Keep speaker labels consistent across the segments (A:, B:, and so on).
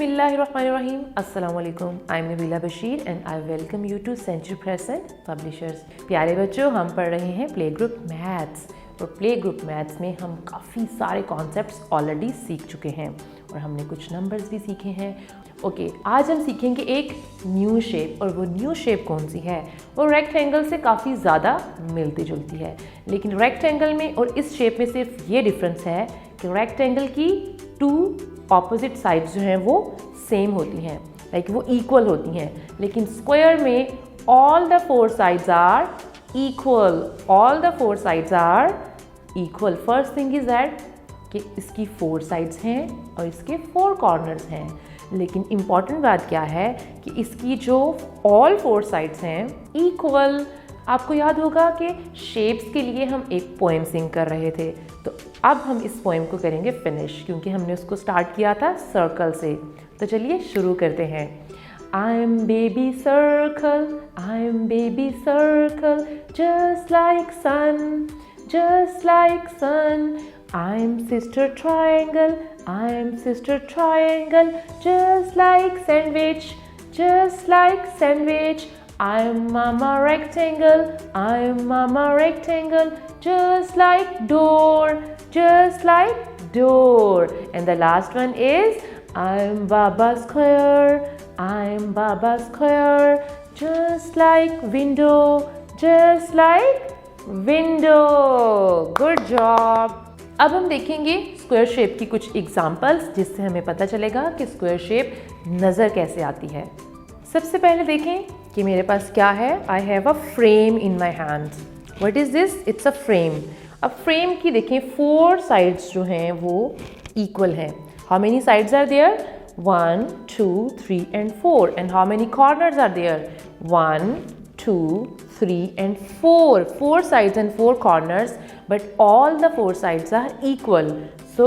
A: बिस्मिल्लाहिर्रहमानिर्रहीम अस्सलाम वालेकुम। I am Nabila Bashir and I welcome you to century press and publishers. प्यारे बच्चों, हम पढ़ रहे हैं प्ले ग्रुप मैथ्स और प्ले ग्रुप मैथ्स में हम काफ़ी सारे कॉन्सेप्ट्स ऑलरेडी सीख चुके हैं और हमने कुछ नंबर्स भी सीखे हैं। ओके, आज हम सीखेंगे एक न्यू शेप और वो न्यू शेप कौन सी है? वो रेक्टेंगल से काफ़ी ज़्यादा मिलती जुलती है, लेकिन रेक्टेंगल में और इस शेप में सिर्फ ये डिफरेंस है कि रेक्टेंगल की टू ऑपोजिट साइड्स जो हैं वो सेम होती हैं, लाइक वो इक्वल होती हैं, लेकिन स्क्वायर में all the four sides are equal. All the four sides are equal. First thing is that कि इसकी फोर साइड्स हैं और इसके फोर कॉर्नर्स हैं, लेकिन इम्पॉर्टेंट बात क्या है कि इसकी जो ऑल फोर साइड्स हैं इक्वल। आपको याद होगा कि शेप्स के लिए हम एक पोएम सिंग कर रहे थे, तो अब हम इस पोएम को करेंगे फिनिश, क्योंकि हमने उसको स्टार्ट किया था सर्कल से। तो चलिए शुरू करते हैं। I am baby circle, I am baby circle, just like sun, just like sun. I'm sister triangle, I'm sister triangle, just like sandwich, just like sandwich. I'm mama rectangle, I'm mama rectangle, just like door, just like door. And the last one is I'm baba square, I'm baba square, just like window, just like window. Good job. अब हम देखेंगे square shape की कुछ examples, जिससे हमें पता चलेगा कि स्क्वायर शेप नज़र कैसे आती है। सबसे पहले देखें कि मेरे पास क्या है। I have a frame in my hands. What is this? It's a frame. अब फ्रेम की देखें फोर साइड्स जो हैं वो इक्वल हैं। How many sides are there? 1 2 3 and 4. And how many corners are there? 1 2 3 and 4. 4 sides and 4 corners, but all the 4 sides are equal. So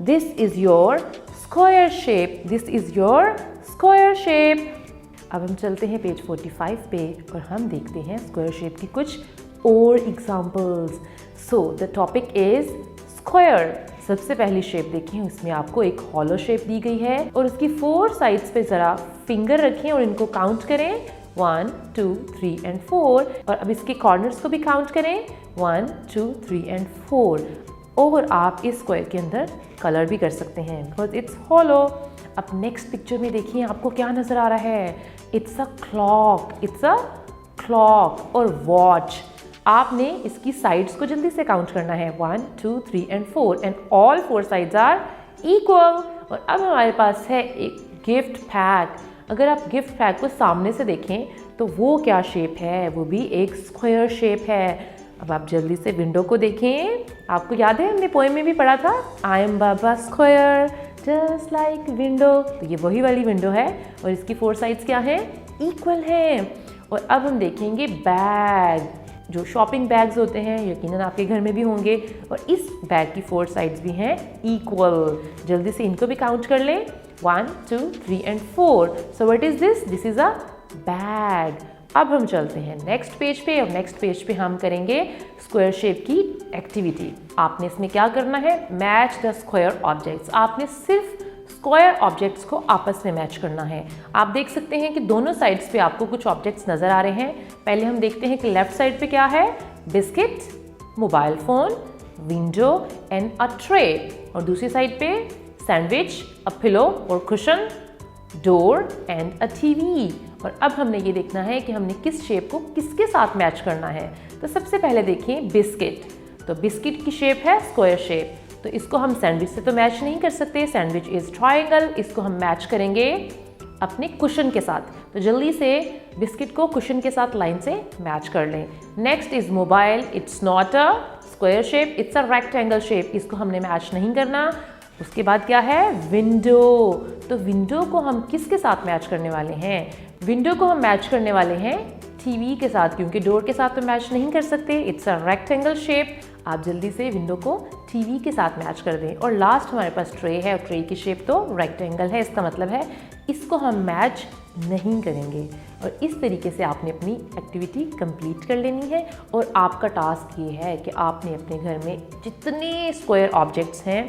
A: this is your square shape. This is your square shape. अब हम चलते हैं page 45 पे और हम देखते हैं square shape की कुछ और examples. So the topic is square. सबसे पहली शेप देखें, उसमें आपको एक हॉलो शेप दी गई है और उसकी 4 साइड्स पे ज़रा फिंगर रखें और इनको काउंट करें। 1 2 3 and 4। और अब इसके कॉर्नर्स को भी काउंट करें। 1 2 3 and 4। और आप इस स्क्वायर के अंदर कलर भी कर सकते हैं बिकॉज इट्स हॉलो। अब नेक्स्ट पिक्चर में देखिए आपको क्या नज़र आ रहा है। It's a clock, it's a clock और वॉच। आपने इसकी साइड्स को जल्दी से काउंट करना है। 1 2 3 and 4 and all 4 sides are equal. और अब हमारे पास है एक गिफ्ट पैक। अगर आप गिफ्ट पैक को सामने से देखें तो वो क्या शेप है? वो भी एक स्क्वायर शेप है। अब आप जल्दी से विंडो को देखें। आपको याद है हमने पोएम में भी पढ़ा था, I am Baba square just like window. तो ये वही वाली विंडो है और इसकी 4 साइड्स क्या हैं? इक्वल हैं। और अब हम देखेंगे बैग। जो शॉपिंग बैग्स होते हैं यकीनन आपके घर में भी होंगे, और इस बैग की 4 साइड्स भी हैं इक्वल। जल्दी से इनको भी काउंट कर लें। 1 2 3 and 4. So what is this? This is a bag. अब हम चलते हैं नेक्स्ट पेज पे और नेक्स्ट पेज पे हम करेंगे स्क्वायर शेप की एक्टिविटी। आपने इसमें क्या करना है? Match the square objects. आपने सिर्फ स्क्वायर ऑब्जेक्ट्स को आपस में मैच करना है। आप देख सकते हैं कि दोनों साइड्स पे आपको कुछ ऑब्जेक्ट्स नज़र आ रहे हैं। पहले हम देखते हैं कि लेफ्ट साइड पे क्या है। Biscuit, mobile phone, window and a tray. और दूसरी साइड पे सैंडविच, अ पिलो और cushion, door and a TV. और अब हमने ये देखना है कि हमने किस शेप को किसके साथ मैच करना है। तो सबसे पहले देखिए बिस्किट। तो बिस्किट की शेप है स्क्वायर शेप, तो इसको हम सैंडविच से तो मैच नहीं कर सकते। Sandwich is triangle. इसको हम मैच करेंगे अपने कुशन के साथ। तो जल्दी से बिस्किट को कुशन के साथ लाइन से मैच कर लें। Next is mobile. It's not a square shape, it's a rectangle shape. इसको हमने मैच नहीं करना। उसके बाद क्या है? विंडो। तो विंडो को हम किसके साथ मैच करने वाले हैं? विंडो को हम मैच करने वाले हैं टीवी के साथ, क्योंकि डोर के साथ तो मैच नहीं कर सकते। It's a rectangle shape. आप जल्दी से विंडो को टीवी के साथ मैच कर दें। और लास्ट हमारे पास ट्रे है और ट्रे की शेप तो रेक्टेंगल है। इसका मतलब है इसको हम मैच नहीं करेंगे। और इस तरीके से आपने अपनी एक्टिविटी कंप्लीट कर लेनी है। और आपका टास्क ये है कि आपने अपने घर में जितने स्क्वायर ऑब्जेक्ट्स हैं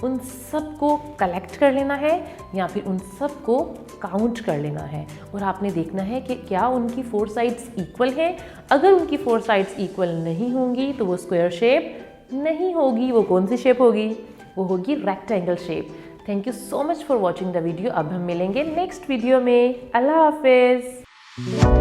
A: उन सब को कलेक्ट कर लेना है या फिर उन सब को काउंट कर लेना है और आपने देखना है कि क्या उनकी 4 साइड्स इक्वल हैं। अगर उनकी 4 साइड्स इक्वल नहीं होंगी तो वो स्क्वायर शेप नहीं होगी। वो कौन सी शेप होगी? वो होगी rectangle shape. Thank you so much for watching the video. अब हम मिलेंगे नेक्स्ट वीडियो में। अल्लाह हाफिज़।